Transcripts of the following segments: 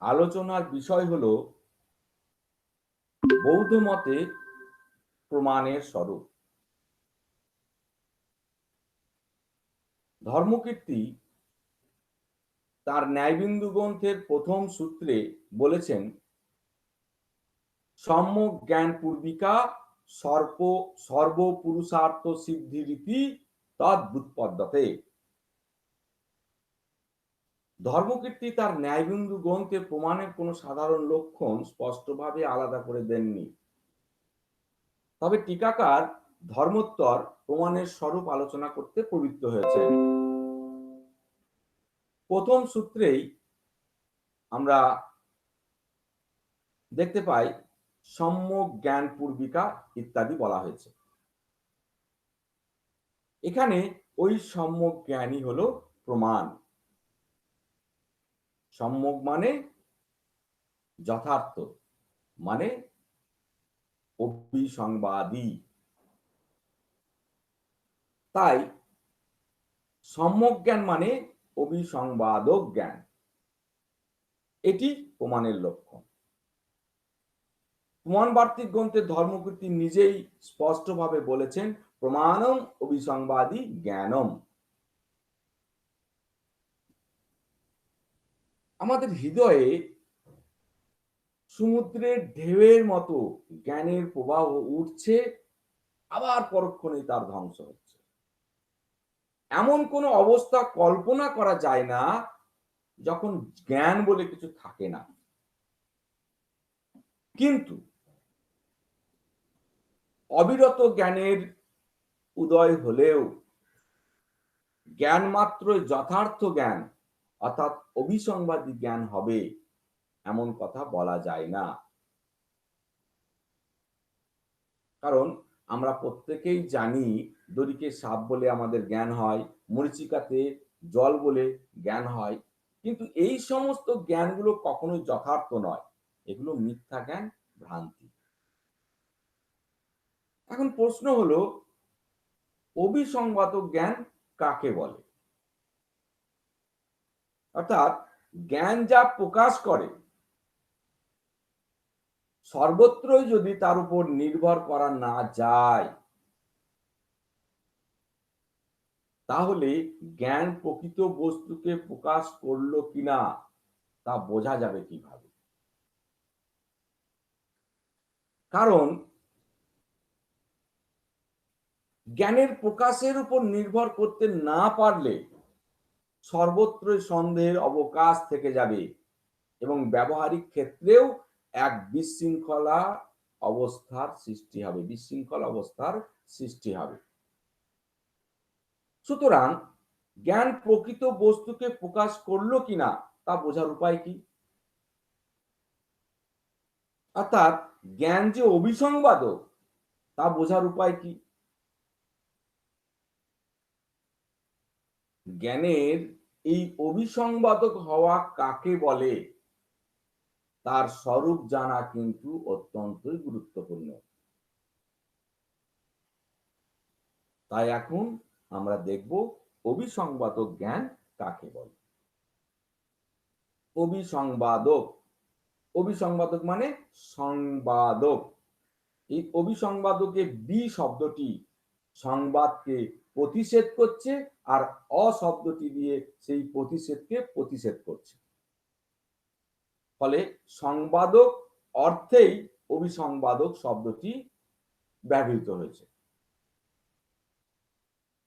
আলোচনার বিষয় হলো বৌদ্ধ মতে প্রমাণের স্বরূপ। ধর্মকীর্তি তার ন্যায়বিন্দু গ্রন্থের প্রথম সূত্রে বলেছেন, সম্যক জ্ঞান পূর্বিকা সর্বপুরুষার্থ সিদ্ধিরীতি তদ্বুৎপদ্যতে। ধর্মকীর্তি তার ন্যায়বিন্দু গ্রন্থে প্রমাণের কোনো সাধারণ লক্ষণ স্পষ্টভাবে আলাদা করে দেননি। তবে টিকাকার ধর্মোত্তর প্রমাণের স্বরূপ আলোচনা করতে প্রবৃত্ত হয়েছে। প্রথম সূত্রেই আমরা দেখতে পাই সম্যক জ্ঞান পূর্বিকা ইত্যাদি বলা হয়েছে। এখানে ওই সম্যক জ্ঞানই হলো প্রমাণ। সম্যক মানে যথার্থ, মানে অভিসংবাদী। তাই সম্যক জ্ঞান মানে অভিসংবাদক জ্ঞান, এটি প্রমাণের লক্ষণ। প্রমাণবার্তিক গ্রন্থে ধর্মকীর্তি নিজেই স্পষ্টভাবে বলেছেন, প্রমাণম অভিসংবাদী জ্ঞানম। আমাদের হৃদয়ে সমুদ্রের ঢেউয়ের মতো জ্ঞানের প্রবাহ উঠছে, আবার পরক্ষণেই তার ধ্বংস হচ্ছে। এমন কোনো অবস্থা কল্পনা করা যায় না যখন জ্ঞান বলে কিছু থাকে না। কিন্তু অবিরত জ্ঞানের উদয় হলেও জ্ঞান মাত্রই যথার্থ জ্ঞান অর্থাৎ অভিসংবাদী জ্ঞান হবে এমন কথা বলা যায় না। কারণ আমরা প্রত্যেকেই জানি, দড়িকে সাপ বলে আমাদের জ্ঞান হয়, মরীচিকাতে জল বলে জ্ঞান হয়, কিন্তু এই সমস্ত জ্ঞানগুলো কখনোই যথার্থ নয়, এগুলো মিথ্যা জ্ঞান, ভ্রান্তি। এখন প্রশ্ন হলো, অভিসংবাদক জ্ঞান কাকে বলে? অর্থাৎ জ্ঞান যা প্রকাশ করে সর্বত্রই যদি তার উপর নির্ভর করা না যায়, তাহলে জ্ঞান প্রকৃত বস্তুকে প্রকাশ করলো কিনা তা বোঝা যাবে কিভাবে? কারণ জ্ঞানের প্রকাশের উপর নির্ভর করতে না পারলে সর্বত্রই সন্দেহের অবকাশ থেকে যাবে এবং ব্যবহারিক ক্ষেত্রেও এক বিশৃঙ্খলা অবস্থার সৃষ্টি হবে। সুতরাং জ্ঞান প্রকৃত বস্তুকে প্রকাশ করলো কিনা তা বোঝার উপায় কি? অর্থাৎ জ্ঞান যে অভিসংবাদক তা বোঝার উপায় কি? জ্ঞানের এই অভিসংবাদক হওয়া কাকে বলে তার স্বরূপ জানা কিন্তু অত্যন্তই গুরুত্বপূর্ণ। তাই এখন আমরা দেখব অভিসংবাদক জ্ঞান কাকে বলে। অভিসংবাদক, অভিসংবাদক মানে সংবাদক। এই অভিসংবাদকে বি শব্দটি সংবাদকে প্রতিষেধ করছে আর অ শব্দটি দিয়ে সেই প্রতিষেধকে প্রতিষেধ করছে। ফলে সংবাদক অর্থেই অভিসংবাদক শব্দটি ব্যবহৃত হয়েছে।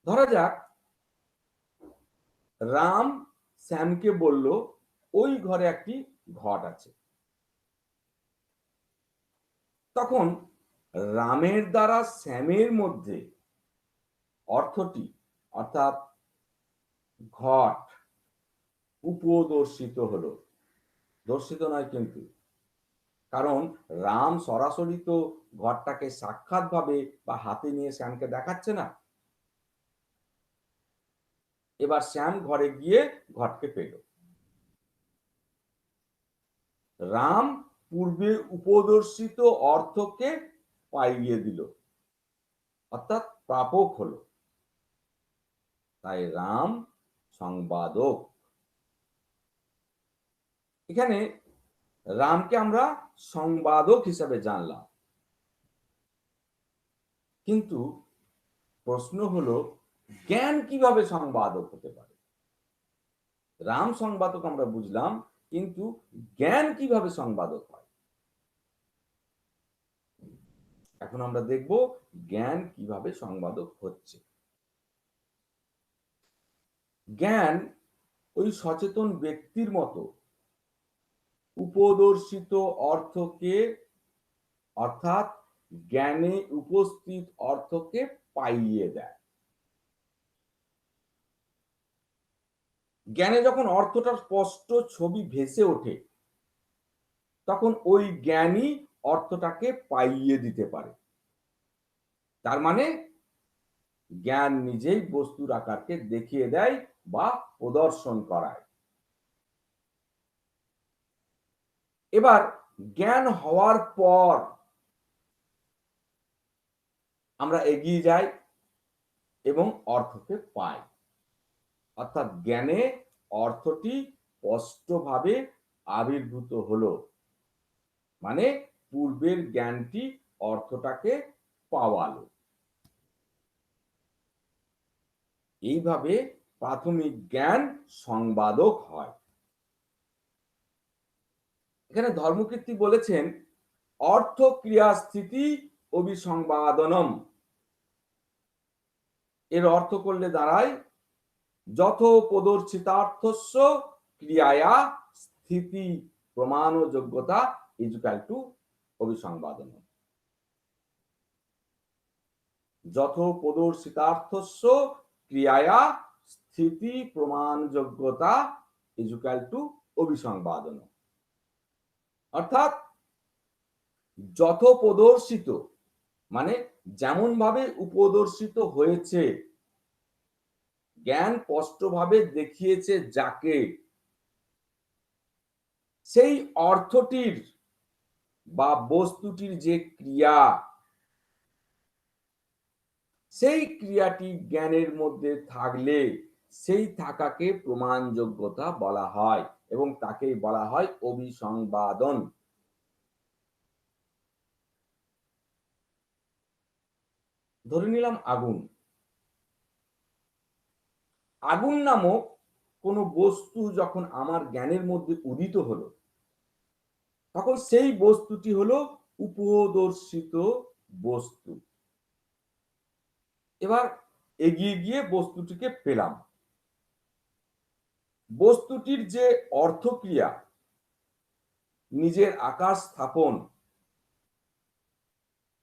ধরা যাক রাম শ্যামকে বলল ওই ঘরে একটি ঘট আছে। তখন রামের দ্বারা শ্যামের মধ্যে অর্থটি অর্থাৎ ঘট উপদর্শিত হলো, দর্শিত নয় কিন্তু। কারণ রাম সরাসরি তো ঘটটাকে সাক্ষাৎ ভাবে বা হাতে নিয়ে শ্যামকে দেখাচ্ছে না। এবার শ্যাম ঘরে গিয়ে ঘটকে পেল। রাম পূর্বে উপদর্শিত অর্থকে পাইয়ে দিল, অর্থাৎ প্রাপক হলো। তাই রাম সংবাদক। এখানে রামকে আমরা সংবাদক হিসাবে জানলাম, কিন্তু প্রশ্ন হলো জ্ঞান কিভাবে সংবাদক হতে পারে? রাম সংবাদক আমরা বুঝলাম, কিন্তু জ্ঞান কিভাবে সংবাদক হয়? এখন আমরা দেখব জ্ঞান কিভাবে সংবাদক হচ্ছে। জ্ঞান ওই সচেতন ব্যক্তির মতো উপদর্শিত অর্থকে, অর্থাৎ জ্ঞানে উপস্থিত অর্থকে পাইয়ে দেয়। জ্ঞানে যখন অর্থটার স্পষ্ট ছবি ভেসে ওঠে, তখন ওই জ্ঞানই অর্থটাকে পাইয়ে দিতে পারে। তার মানে জ্ঞান নিজেই বস্তুর আকারকে দেখিয়ে দেয় বা প্রদর্শন করায়। এবার জ্ঞান হওয়ার পর আমরা এগিয়ে যাই এবং অর্থকে পাই, অর্থাৎ জ্ঞানে অর্থটি স্পষ্টভাবে আবির্ভূত হলো, মানে পূর্বের জ্ঞানটি অর্থটাকে পাওয়ালো। এইভাবে প্রাথমিক জ্ঞান সংবাদক হয়। এখানে ধর্মকীর্তি বলেছেন অর্থ ক্রিয়া স্থিতি অভিসংবাদনম। এর অর্থ করলে দাঁড়ায় যথ প্রদর্শিতার্থস্য ক্রিয়ায়া স্থিতি প্রমাণ ও যোগ্যতা ইজুকাল টু অভিসংবাদনম। যথ প্রদর্শিতার্থস্য ক্রিয়ায়া স্থিতি প্রমাণ যোগ্যতা ইজুকাল টু অভিসংবাদনম। অর্থাৎ যথ প্রদর্শিত মানে যেমন ভাবে উপদর্শিত হয়েছে, জ্ঞান স্পষ্টভাবে দেখিয়েছে যাকে, সেই অর্থটির বা বস্তুটির যে ক্রিয়া, সেই ক্রিয়াটি জ্ঞানের মধ্যে থাকলে সেই থাকাকে প্রমাণযোগ্যতা বলা হয় এবং তাকেই বলা হয় অভিসংবাদন। ধরে নিলাম আগুন। আগুন নামক কোনো বস্তু যখন আমার জ্ঞানের মধ্যে উদিত হলো, তখন সেই বস্তুটি হলো উপদর্শিত বস্তু। এবার এগিয়ে গিয়ে বস্তুটিকে পেলাম। বস্তুটির যে অর্থক্রিয়া, নিজের আকার স্থাপন,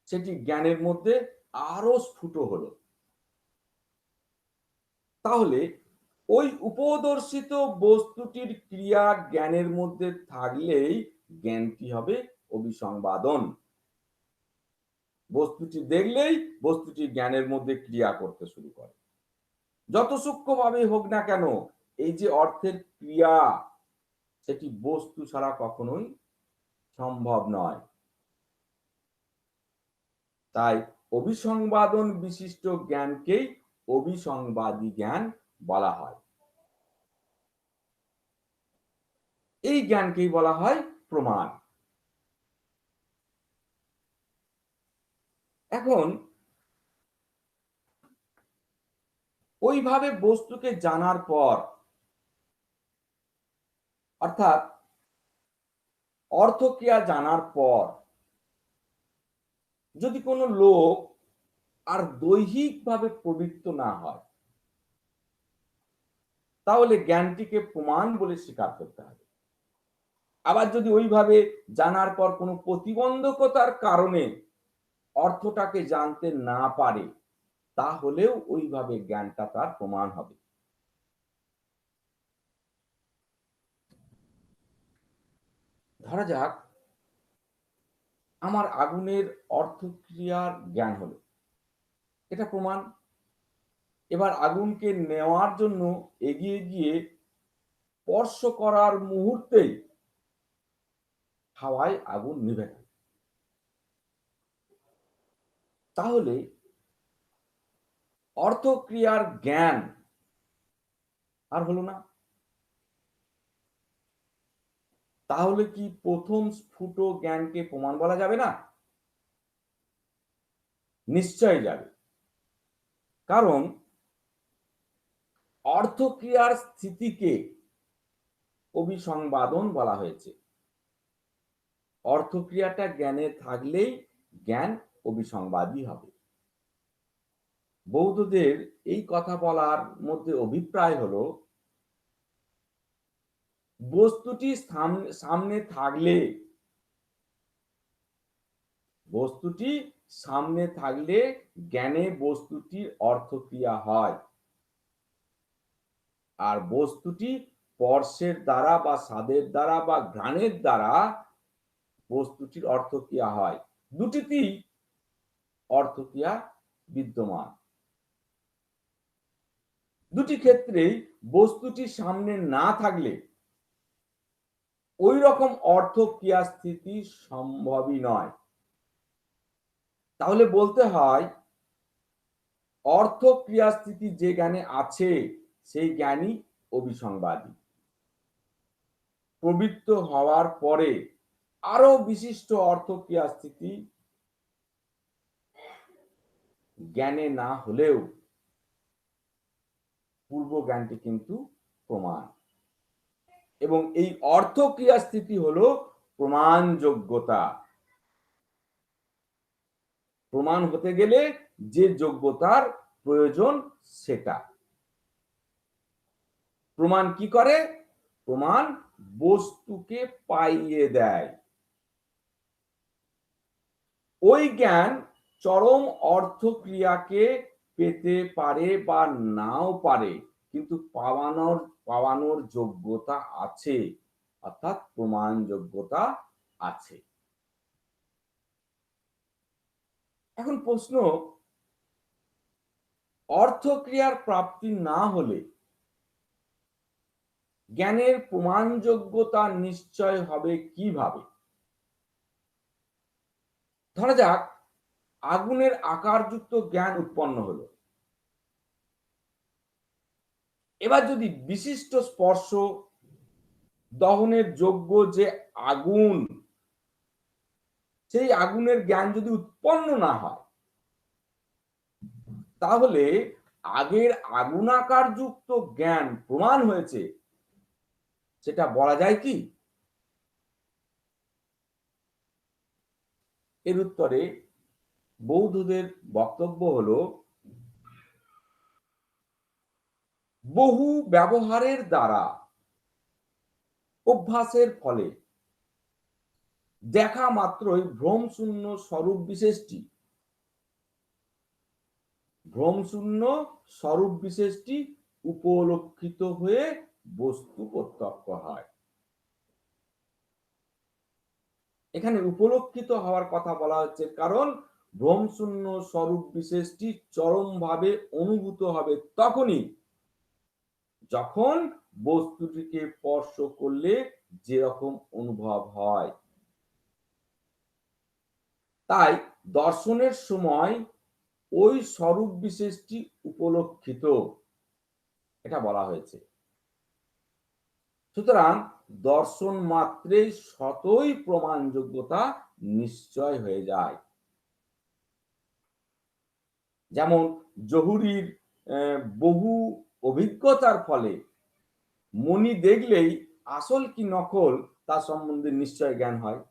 সেটি জ্ঞানের মধ্যে আরো স্ফুট হলো। তাহলে ওই উপদর্শিত বস্তুটির ক্রিয়া জ্ঞানের মধ্যে থাকলেই জ্ঞানটি হবে অভিসংবাদন। বস্তুটি দেখলেই বস্তুটি জ্ঞানের মধ্যে ক্রিয়া করতে শুরু করে, যত সূক্ষ্মভাবে হোক না কেন। এই যে অর্থের ক্রিয়া, সেটি বস্তু ছাড়া কখনোই সম্ভব নয়। তাই অভিসংবাদন বিশিষ্ট জ্ঞানকেই অভিসংবাদী জ্ঞান বলা হয়। এই জ্ঞানকেই বলা হয় প্রমাণ। এখন ওইভাবে বস্তুকে জানার পর, অর্থাৎ অর্থক্রিয়া জানার পর, যদি কোনো লোক আর দৈহিকভাবে প্রবৃত্ত না হয়, তাহলে জ্ঞানটিকে প্রমাণ বলে স্বীকার করতে হবে। আবার যদি ওইভাবে জানার পর কোনো প্রতিবন্ধকতার কারণে অর্থটাকে জানতে না পারে, তাহলেও ওইভাবে জ্ঞানটা তার প্রমাণ হবে। ধরা যাক আমার আগুনের অর্থক্রিয়ার জ্ঞান হলো, এটা প্রমাণ। এবার আগুনকে নেওয়ার জন্য এগিয়ে গিয়ে স্পর্শ করার মুহূর্তেই হাওয়ায় আগুন নিভে গেল। তাহলে অর্থক্রিয়ার জ্ঞান আর হলো না। তাহলে কি প্রথম স্ফুট জ্ঞানকে প্রমাণ বলা যাবে না? নিশ্চয়ই যাবে। কারণ অর্থক্রিয়ার স্থিতিকে অভিসংবাদন বলা হয়েছে। অর্থক্রিয়াটা জ্ঞানে থাকলেই জ্ঞান অভিসংবাদী হবে। বৌদ্ধদের এই কথা বলার মধ্যে অভিপ্রায় হলো, বস্তুটি সামনে থাকলে, বস্তুটি সামনে থাকলে জ্ঞানে বস্তুটির অর্থক্রিয়া হয়, আর বস্তুটি স্পর্শের দ্বারা বা স্বাদের দ্বারা বা ঘ্রাণের দ্বারা বস্তুটির অর্থক্রিয়া হয়। দুটিতেই অর্থক্রিয়া বিদ্যমান। দুটি ক্ষেত্রেই বস্তুটি সামনে না থাকলে ওই রকম অর্থক্রিয়া স্থিতি সম্ভবই নয়। তাহলে বলতে হয়, অর্থক্রিয়া স্থিতি যে জ্ঞানে আছে সেই জ্ঞানই অভিসংবাদী। প্রবৃত্ত হওয়ার পরে আরো বিশিষ্ট অর্থক্রিয়া স্থিতি জ্ঞানে না হলেও পূর্ব জ্ঞানটি কিন্তু প্রমাণ, এবং এই অর্থক্রিয়া স্থিতি হলো প্রমাণযোগ্যতা। প্রমাণ হতে গেলে যে যোগ্যতার প্রয়োজন সেটা। প্রমাণ কি করে? প্রমাণ বস্তুকে পাইয়ে দেয়। ওই জ্ঞান চরম অর্থক্রিয়াকে পেতে পারে বা নাও পারে, কিন্তু পাওয়ানোর যোগ্যতা আছে, অর্থাৎ প্রমাণ যোগ্যতা আছে। এখন প্রশ্ন, অর্থক্রিয়ার প্রাপ্তি না হলে জ্ঞানের প্রমাণযোগ্যতা নিশ্চয় হবে কিভাবে? ধরা যাক আগুনের আকারযুক্ত জ্ঞান উৎপন্ন হলো। এবার যদি বিশিষ্ট স্পর্শ দহনের যোগ্য যে আগুন, সেই আগুনের জ্ঞান যদি উৎপন্ন না হয়, তাহলে আগের আগুনাকার যুক্ত জ্ঞান প্রমাণ হয়েছে সেটা বলা যায় কি? এর উত্তরে বৌদ্ধদের বক্তব্য হলো, বহু ব্যবহারের দ্বারা অভ্যাসের ফলে দেখা মাত্রই ভ্রমশূন্য স্বরূপ বিশেষটি, ভ্রমশূন্য স্বরূপ বিশেষটি উপলক্ষিত হয়ে বস্তু প্রত্যক্ষ হয়। এখানে উপলক্ষিত হওয়ার কথা বলা হচ্ছে, কারণ ভ্রমশূন্য স্বরূপ বিশেষটি চরমভাবে অনুভূত হবে তখনই যখন বস্তুটিকে স্পর্শ করলে যেরকম অনুভব হয়। তাই দর্শনের সময় ওই স্বরূপ বিশেষটি উপলক্ষিত, এটা বলা হয়েছে। সুতরাং দর্শন মাত্রেই স্বতই প্রমাণযোগ্যতা নিশ্চয় হয়ে যায়। যেমন জহুরির বহু অভিজ্ঞতার ফলে মণি দেখলেই আসল কি নকল তা সম্বন্ধে নিশ্চয় জ্ঞান হয়।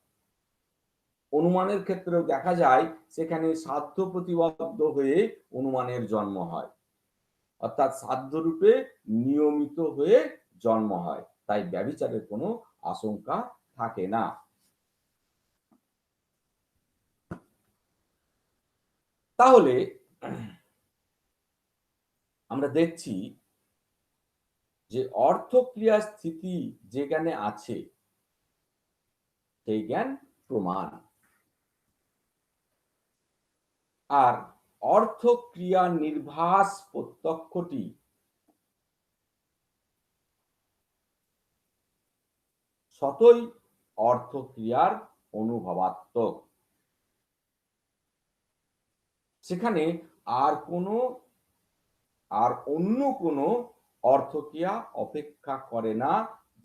অনুমানের ক্ষেত্রেও দেখা যায় সেখানে সাধ্য প্রতিবদ্ধ হয়ে অনুমানের জন্ম হয়, অর্থাৎ সাধ্যরূপে নিয়মিত হয়ে জন্ম হয়, তাই ব্যভিচারের কোনো আশঙ্কা থাকে না। তাহলে আমরা দেখছি যে অর্থক্রিয়া স্থিতি যে জ্ঞানে আছে সেই জ্ঞান প্রমাণ, আর অর্থক্রিয়া নির্ভাস প্রত্যক্ষটি সতই অর্থক্রিয়ার অনুভবাত্মক। সেখানে আর অন্য কোনো অর্থক্রিয়া অপেক্ষা করে না,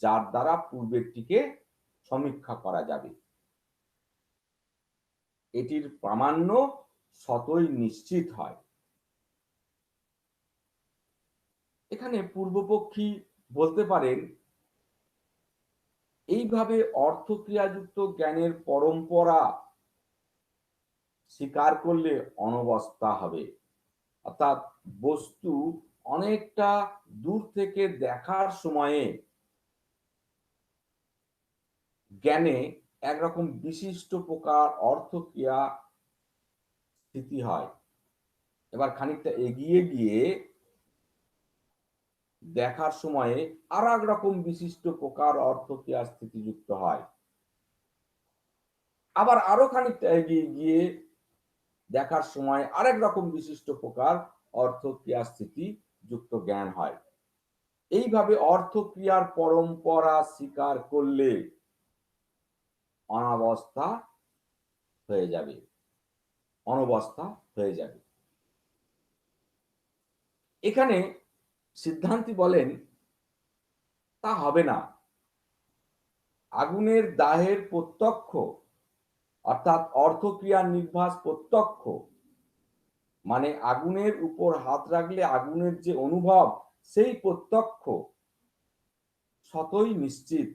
যার দ্বারা পূর্বেরটিকে সমীক্ষা করা যাবে। এটির প্রামাণ্য স্বতই নিশ্চিত হয়। এখানে পূর্বপক্ষী বলতে পারেন, এইভাবে অর্থক্রিয়াযুক্ত জ্ঞানের পরম্পরা স্বীকার করলে অনবস্থা হবে, অর্থাৎ বস্তু অনেকটা দূর থেকে দেখার সময়ে জ্ঞানে একরকম বিশিষ্ট প্রকার অর্থক্রিয়া স্থিতি হয়। এবার খানিকটা এগিয়ে গিয়ে দেখার সময়ে আর এক রকম বিশিষ্ট প্রকার অর্থক্রিয়া স্থিতিযুক্ত হয়। আবার আরো খানিকটা এগিয়ে গিয়ে দেখার সময় আরেক রকম বিশিষ্ট প্রকার অর্থক্রিয়া স্থিতি যুক্ত জ্ঞান হয়। এইভাবে অর্থক্রিয়ার পরম্পরা স্বীকার করলে অনাবস্থা হয়ে যাবে, অনবস্থা হয়ে যাবে। এখানে সিদ্ধান্তী বলেন, তা হবে না। আগুনের দাহের প্রত্যক্ষ অর্থাৎ অর্থক্রিয়ার নির্ভাস প্রত্যক্ষ, মানে আগুনের উপর হাত রাখলে আগুনের যে অনুভব, সেই প্রত্যক্ষ স্বতই নিশ্চিত।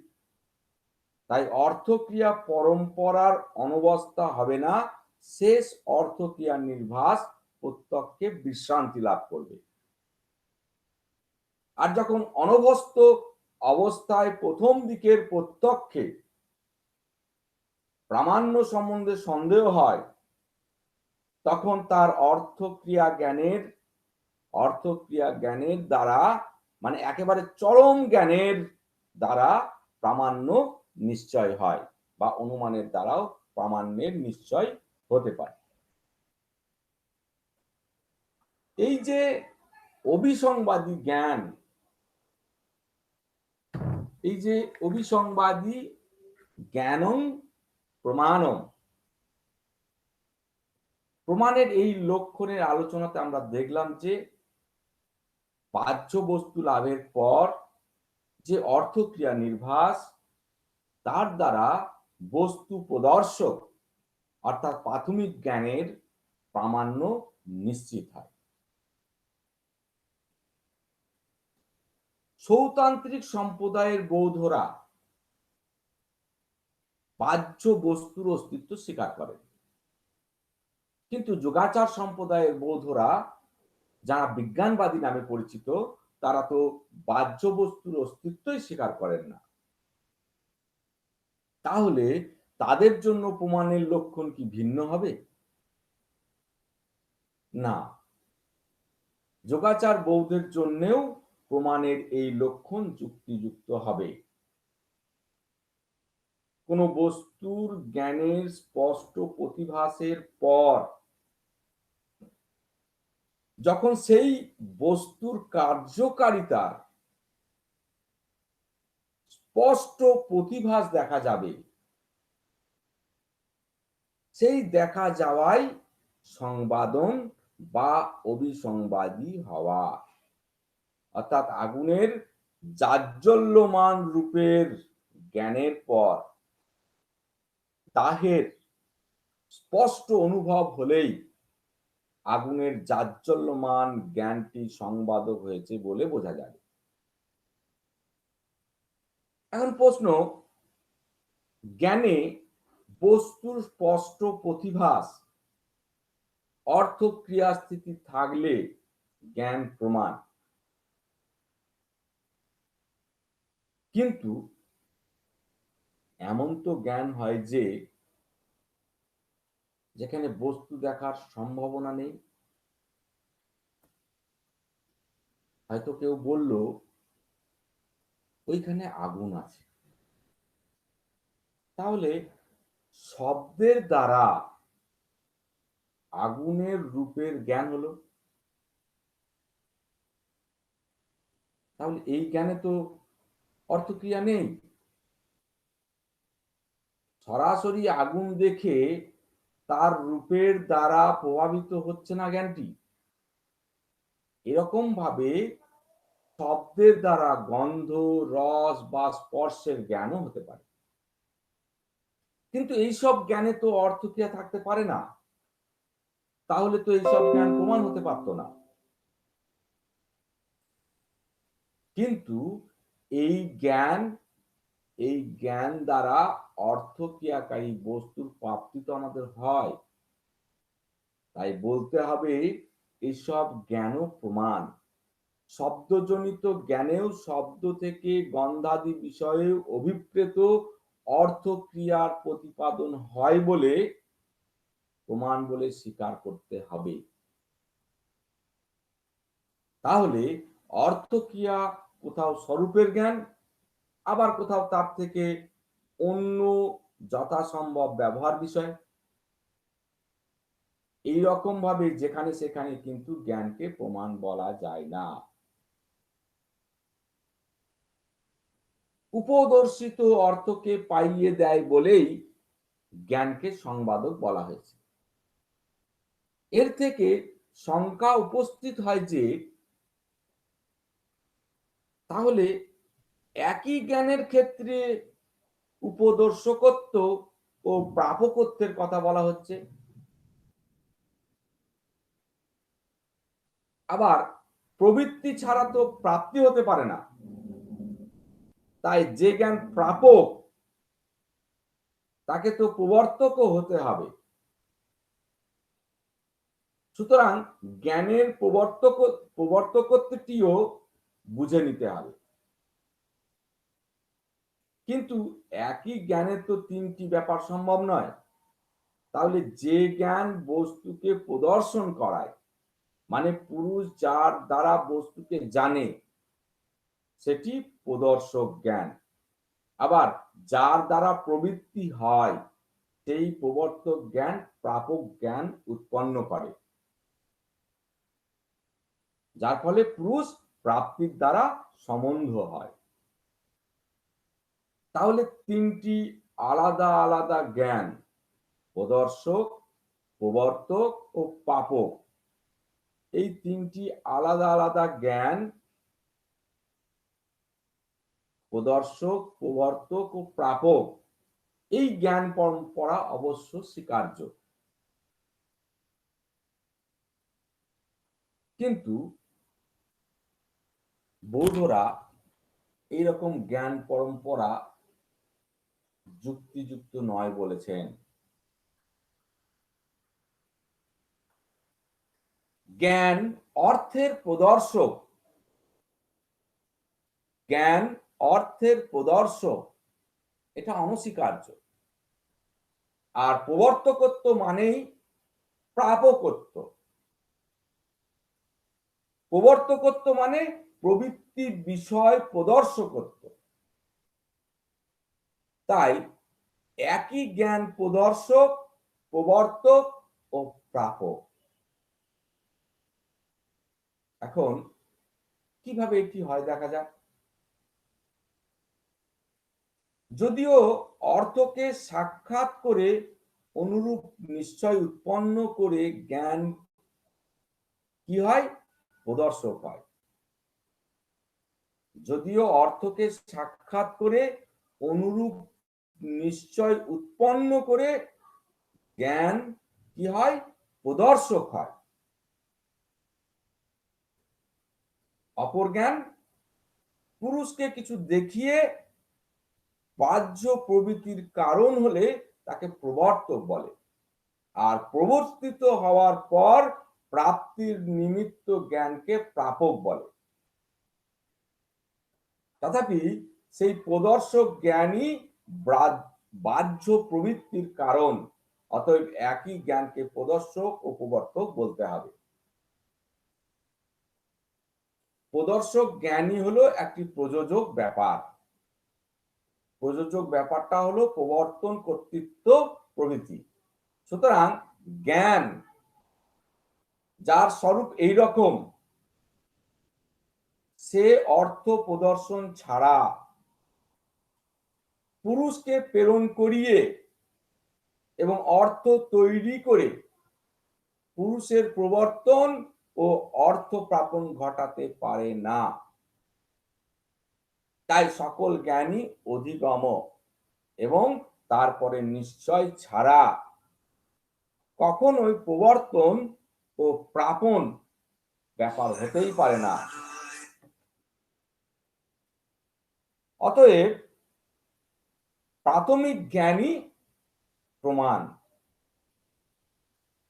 তাই অর্থক্রিয়া পরম্পরার অনবস্থা হবে না, শেষ অর্থক্রিয়ার নির্ভাস প্রত্যক্ষে বিশ্রান্তি লাভ করবে। আর যখন অনবস্থ অবস্থায় প্রথম দিকের প্রত্যক্ষে প্রামাণ্য সম্বন্ধে সন্দেহ হয়, তখন তার অর্থক্রিয়া জ্ঞানের দ্বারা, মানে একেবারে চরম জ্ঞানের দ্বারা প্রামাণ্য নিশ্চয় হয়, বা অনুমানের দ্বারাও প্রামাণ্যের নিশ্চয় হতে পারে। এই যে অভিসংবাদী জ্ঞান, এই যে অভিসংবাদী জ্ঞানং প্রমাণম, প্রমাণের এই লক্ষণের আলোচনাতে আমরা দেখলাম যে বাহ্য বস্তু লাভের পর যে অর্থক্রিয়া নির্ভাস, তার দ্বারা বস্তু প্রদর্শক অর্থাৎ প্রাথমিক জ্ঞানের প্রামাণ্য নিশ্চিত হয়। সৌতান্ত্রিক সম্প্রদায়ের বৌদ্ধরা বাহ্য বস্তুর অস্তিত্ব স্বীকার করেন, কিন্তু যোগাচার সম্প্রদায়ের বৌদ্ধরা, যারা বিজ্ঞানবাদী নামে পরিচিত, তারা তো বাহ্য বস্তুর অস্তিত্বই স্বীকার করেন না। তাহলে তাদের জন্য প্রমাণের লক্ষণ কি ভিন্ন হবে? না, যোগাচার বৌদ্ধের জন্যেও প্রমাণের এই লক্ষণ যুক্তিযুক্ত হবে। কোন বস্তুর জ্ঞানের স্পষ্ট প্রতিভাসের পর যখন সেই বস্তুর কার্যকারিতার স্পষ্ট প্রতিভাস দেখা যাবে, সেই দেখা যাওয়াই সংবাদন বা অভিসংবাদী হওয়া। অর্থাৎ আগুনের জাজ্জল্যমান রূপের জ্ঞানের পর দাহের স্পষ্ট অনুভব হলেই আগুনের জাজ্জল্যমান জ্ঞানটি সংবাদক হয়েছে বলে বোঝা যাবে। এখন প্রশ্ন, জ্ঞানে বস্তুর স্পষ্ট প্রতিভাস অর্থক্রিয়া স্থিতি থাকলে জ্ঞান প্রমাণ, কিন্তু এমন তো জ্ঞান হয় যে যেখানে বস্তু দেখার সম্ভাবনা নেই। হয়তো কেউ বলল ওইখানে আগুন আছে, তাহলে শব্দের দ্বারা আগুনের রূপের জ্ঞান হলো, তাহলে এই জ্ঞানে তো অর্থক্রিয়া নেই। সরাসরি আগুন দেখে তার রূপের দ্বারা প্রভাবিত হচ্ছে না জ্ঞানটি। এরকম ভাবে শব্দের দ্বারা গন্ধ, রস বা স্পর্শের জ্ঞানও হতে পারে। কিন্তু এইসব জ্ঞানে তো অর্থক্রিয়া থাকতে পারে না, তাহলে তো এইসব জ্ঞান প্রমাণ হতে পারত না। কিন্তু এই জ্ঞান এই জ্ঞান দ্বারা অর্থক্রিয়াকারী বস্তুর প্রাপ্তি তো আমাদের হয়। তাই বলতে হবে এসব জ্ঞানও প্রমাণ। শব্দজনিত জ্ঞানেও শব্দ থেকে গন্ধাদি বিষয়ে অভিপ্রেত অর্থক্রিয়ার প্রতিপাদন হয় বলে প্রমাণ বলে স্বীকার করতে হবে। তাহলে অর্থক্রিয়া কোথাও স্বরূপের জ্ঞান, আবার কোথাও তার থেকে অন্য যথাসম্ভব ব্যবহার বিষয়। এই রকম ভাবে যেখানে সেখানে কিন্তু জ্ঞানকে প্রমাণ বলা যায় না। উপদর্শিত অর্থকে পাইয়ে দেয় বলেই জ্ঞানকে সংবাদক বলা হয়েছে। এর থেকে শঙ্কা উপস্থিত হয় যে তাহলে একই জ্ঞানের ক্ষেত্রে উপদর্শকত্ব ও প্রাপকত্বের কথা বলা হচ্ছে। আবার প্রবৃত্তি ছাড়া তো প্রাপ্তি হতে পারে না। তাই যে জ্ঞান প্রাপক তাকে তো প্রবর্তকও হতে হবে। সুতরাং জ্ঞানের প্রবর্তকত্বটিও বুঝে নিতে হবে। কিন্তু একই জ্ঞানের তো তিনটি ব্যাপার সম্ভব নয়। তাহলে যে জ্ঞান বস্তুকে প্রদর্শন করায়, মানে পুরুষ যার দ্বারা বস্তুকে জানে, সেটি প্রদর্শক জ্ঞান। আবার যার দ্বারা প্রবৃত্তি হয়, সেই প্রবর্তক জ্ঞান প্রাপক জ্ঞান উৎপন্ন করে, যার ফলে পুরুষ প্রাপ্তির দ্বারা সম্বন্ধ হয়। তাহলে তিনটি আলাদা আলাদা জ্ঞান, প্রদর্শক, প্রবর্তক ও প্রাপক, এই তিনটি আলাদা আলাদা জ্ঞান, প্রদর্শক, প্রবর্তক ও প্রাপক, এই জ্ঞান পরম্পরা অবশ্য স্বীকার্য। কিন্তু বৌদ্ধরা এইরকম জ্ঞান পরম্পরা যুক্তিযুক্ত নয় বলেছেন। জ্ঞান অর্থের প্রদর্শক, জ্ঞান অর্থের প্রদর্শক, এটা অনস্বীকার্য। আর প্রবর্তকত্ব মানেই প্রাপকত্ব। প্রবর্তকত্ব মানে প্রবৃত্তির বিষয় প্রদর্শকত্ব। তাই একই জ্ঞান প্রদর্শক, প্রবর্তক ও প্রাপক। এখন কিভাবে এটি হয় দেখা যাক। যদিও অর্থকে সাক্ষাৎ করে অনুরূপ নিশ্চয় উৎপন্ন করে জ্ঞান কি হয়, প্রদর্শক হয়। যদিও অর্থকে সাক্ষাৎ করে অনুরূপ নিশ্চয় উৎপন্ন করে জ্ঞান কি হয়, প্রদর্শক হয়। অপর জ্ঞান পুরুষকে কিছু দেখিয়ে বাহ্য প্রবৃত্তির কারণ হলে তাকে প্রবর্তক বলে, আর প্রবর্তিত হওয়ার পর প্রাপ্তির নিমিত্ত জ্ঞানকে প্রাপক বলে। তথাপি সেই প্রদর্শক জ্ঞানই বাহ্য প্রবৃত্তির কারণ। অতএব একই জ্ঞানকে প্রদর্শক ও প্রবর্তক বলতে হবে। প্রদর্শক জ্ঞানই হলো একটি প্রযোজক ব্যাপার। প্রযোজক ব্যাপারটা হলো প্রবর্তন, কর্তৃত্ব প্রভৃতি। সুতরাং জ্ঞান যার স্বরূপ এই রকম, সে অর্থ প্রদর্শন ছাড়া পুরুষকে প্রেরণ করিয়ে এবং অর্থ তৈরি করে পুরুষের প্রবর্তন ও অর্থ প্রাপন ঘটাতে পারে না। তাই সকল জ্ঞানী অধিগম এবং তারপরে নিশ্চয় ছাড়া কখনোই প্রবর্তন ও প্রাপণ ব্যাপার হতেই পারে না। অতএব প্রাথমিক জ্ঞানই প্রমাণ।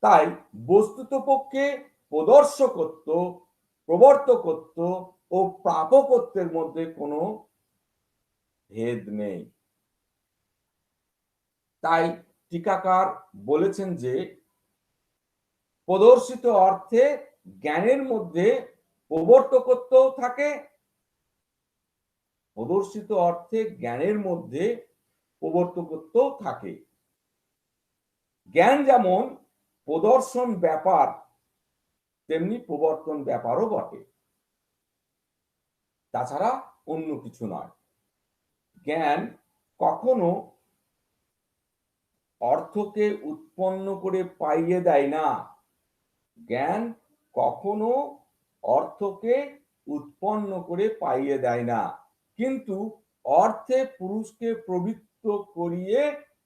তাই বস্তুতপক্ষে প্রদর্শকত্ব, প্রবর্তকত্ব ও প্রাপকত্বের মধ্যে কোনো ভেদ নেই। তাই টিকাকার বলেছেন যে প্রদর্শিত অর্থে জ্ঞানের মধ্যে প্রবর্তকত্ব থাকে, প্রদর্শিত অর্থে জ্ঞানের মধ্যে প্রবর্তকত্ব থাকে। জ্ঞান যেমন প্রদর্শন ব্যাপার তেমনি প্রবর্তন ব্যাপারও বটে, তাছাড়া অন্য কিছু নয়। জ্ঞান কখনো অর্থকে উৎপন্ন করে পাইয়ে দেয় না, জ্ঞান কখনো অর্থকে উৎপন্ন করে পাইয়ে দেয় না, কিন্তু অর্থে পুরুষকে প্রবৃত্ত করিয়ে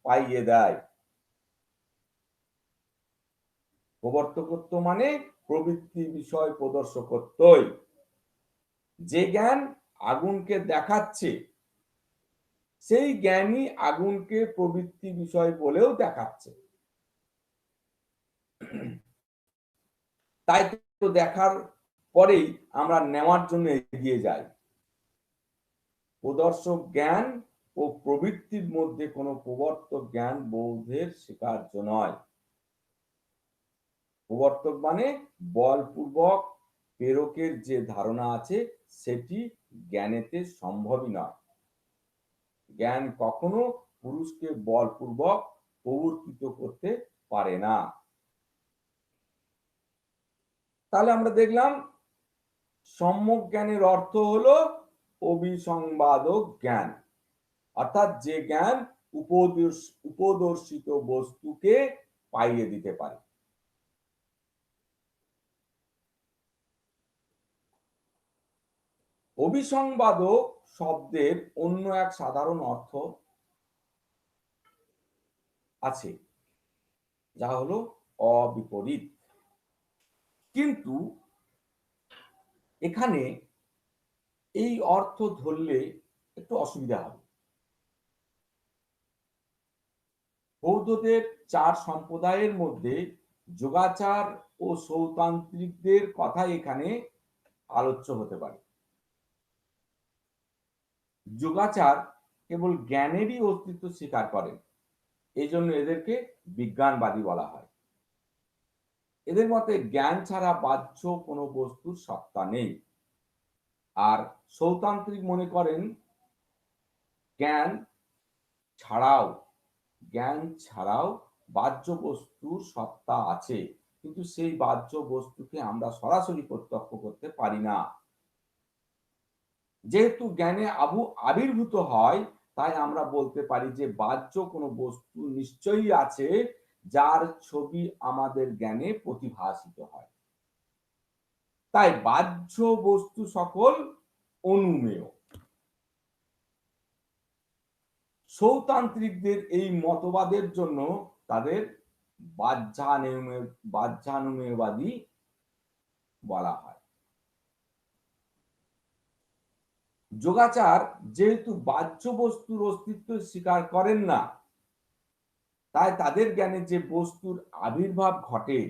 পাইয়ে দেয়। প্রবর্তকত্ব মানে প্রবৃত্তি বিষয় প্রদর্শকত্বই। যে জ্ঞান আগুনকে দেখাচ্ছে সেই জ্ঞানই আগুনকে প্রবৃত্তি বিষয় বলেও দেখাচ্ছে। তাই তো দেখার পরেই আমরা নেওয়ার জন্য এগিয়ে যাই। প্রদর্শক জ্ঞান ও প্রবৃত্তির মধ্যে কোনো প্রবর্তক জ্ঞান বোধের স্বীকার্য নয়। প্রবর্তক মানে বলপূর্বক প্রেরকের যে ধারণা আছে সেটি জ্ঞানেতে সম্ভবই নয়। জ্ঞান কখনো পুরুষকে বলপূর্বক প্রবর্তিত করতে পারে না। তাহলে আমরা দেখলাম সম্যক জ্ঞানের অর্থ হলো অভিসংবাদক জ্ঞান, অর্থাৎ যে জ্ঞান উপদর্শিত বস্তুকে পাইয়ে দিতে পারে। অভিসংবাদক শব্দের অন্য এক সাধারণ অর্থ আছে, যা হলো অবিপরীত। কিন্তু এখানে এই অর্থ ধরলে একটু অসুবিধা হবে। বৌদ্ধদের চার সম্প্রদায়ের মধ্যে যোগাচার ও সৌতান্ত্রিকদের কথা এখানে আলোচ্য হতে পারে। যোগাচার কেবল জ্ঞানেরই অস্তিত্ব স্বীকার করেন, এই জন্য এদেরকে বিজ্ঞানবাদী বলা হয়। এদের মতে জ্ঞান ছাড়া বাহ্য কোনো বস্তুর সত্তা নেই। আর সৌতান্ত্রিক মনে করেন জ্ঞান ছাড়াও বাহ্য বস্তুর সত্তা আছে, কিন্তু সেই বাহ্য বস্তুকে আমরা সরাসরি প্রত্যক্ষ করতে পারি না। যেহেতু জ্ঞানে আবির্ভূত হয়, তাই আমরা বলতে পারি যে বাহ্য কোনো বস্তু নিশ্চয়ই আছে যার ছবি আমাদের জ্ঞানে প্রতিভাসিত হয়। তাই বাহ্য বস্তু সকল অনুমেয়। সৌতান্ত্রিকদের এই মতবাদের জন্য তাদের বাহ্যানুমেয়বাদী বলা হয়। যোগাচার যেহেতু বাহ্য বস্তুর অস্তিত্ব স্বীকার করেন না, তাই তাদের জ্ঞানে যে বস্তুর আবির্ভাব ঘটে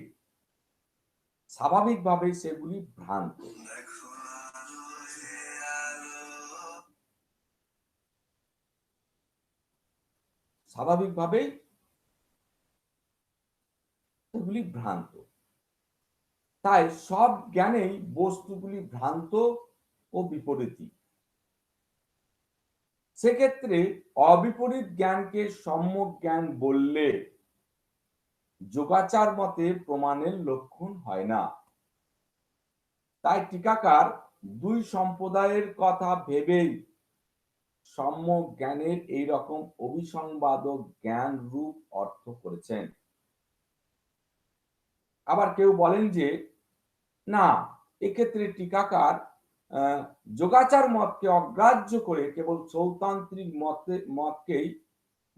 স্বাভাবিকভাবেই সেগুলি ভ্রান্ত। স্বাভাবিকভাবেই সেগুলি ভ্রান্ত। তাই সব জ্ঞানেই বস্তুগুলি ভ্রান্ত ও বিপরীতী। সেক্ষেত্রে অবিপরীত জ্ঞানকে সম্যক জ্ঞান বললে যোগাচার মতে প্রমাণের লক্ষণ হয় না। তাই টিকাকার দুই সম্প্রদায়ের কথা ভেবেই সম্যক জ্ঞানের এই রকম অভিসংবাদক জ্ঞান রূপ অর্থ করেছেন। আবার কেউ বলেন যে না, এক্ষেত্রে টিকাকার যোগাচার মতকে অগ্রাহ্য করে কেবল সৌতান্ত্রিক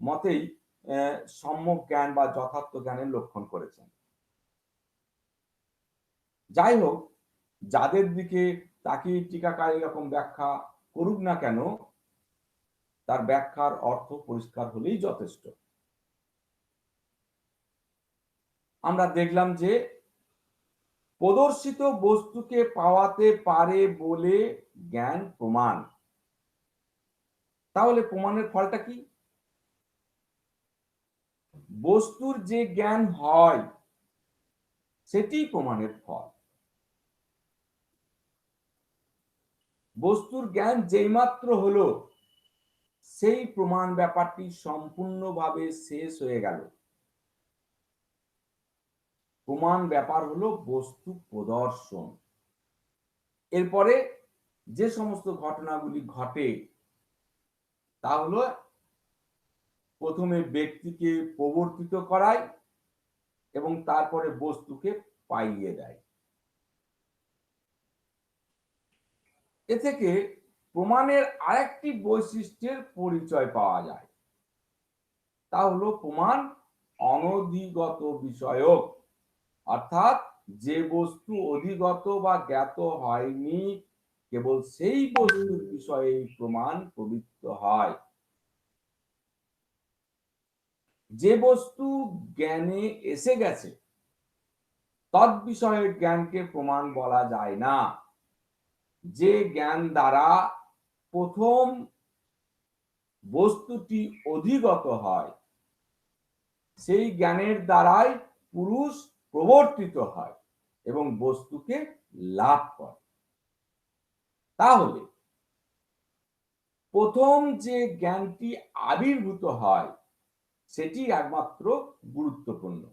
মতেই সম্যক জ্ঞান বা যথার্থ জ্ঞানের লক্ষণ করেছেন। যাই হোক, যাদের দিকে তাকিয়ে টিকাকার এরকম ব্যাখ্যা করুক না কেন, তার ব্যাখ্যার অর্থ পরিষ্কার হলেই যথেষ্ট। আমরা দেখলাম যে প্রদর্শিত বস্তুকে পাওয়াতে পারে বলে জ্ঞান প্রমাণ। তাহলে প্রমাণের ফলটা কি? বস্তুর যে জ্ঞান হয় সেটি প্রমাণের ফল। বস্তুর জ্ঞান যেইমাত্র হলো, সেই প্রমাণ ব্যাপারটি সম্পূর্ণভাবে শেষ হয়ে গেল। প্রমাণ ব্যাপার হলো বস্তু প্রদর্শন। এরপরে যে সমস্ত ঘটনাগুলি ঘটে তা হলো প্রথমে ব্যক্তিকে প্রবর্তিত করায় এবং তারপরে বস্তুকে পাইয়ে দেয়। এ থেকে প্রমাণের আরেকটি বৈশিষ্ট্যের পরিচয় পাওয়া যায়, তা হলো প্রমাণ অনধিগত বিষয়ক, অর্থাৎ যে বস্তু অধিগত বা জ্ঞাত হয়নি, কেবল সেই বস্তুর বিষয়ে প্রমাণ প্রবৃত্ত হয়। যে বস্তু জ্ঞানে এসে গেছে তৎ বিষয়ের জ্ঞানকে প্রমাণ বলা যায় না। যে জ্ঞান দ্বারা প্রথম বস্তুটি অধিগত হয়, সেই জ্ঞানের দ্বারাই পুরুষ প্রবর্তিত হয় এবং বস্তুকে লাভ করে। তাহলে প্রথম যে জ্ঞানটি আবির্ভূত হয় সেটি একমাত্র গুরুত্বপূর্ণ।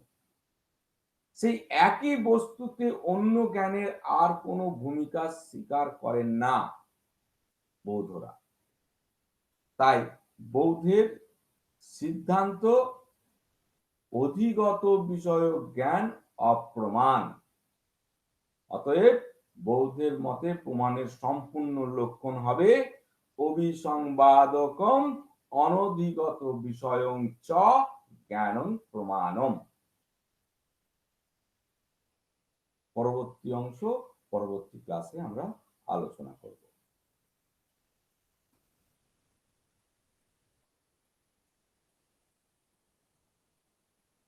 সেই একই বস্তুতে অন্য জ্ঞানের আর কোনো ভূমিকা স্বীকার করেন না বৌদ্ধরা। তাই বৌদ্ধের সিদ্ধান্ত অধিগত বিষয়ক জ্ঞান অপ্রমাণ। অতএব বৌদ্ধের মতে প্রমাণের সম্পূর্ণ লক্ষণ হবে অভিসংবাদকম অনধিগত বিষয়ং চ জ্ঞানং প্রমাণম। পরবর্তী অংশ পরবর্তী ক্লাসে আমরা আলোচনা করব।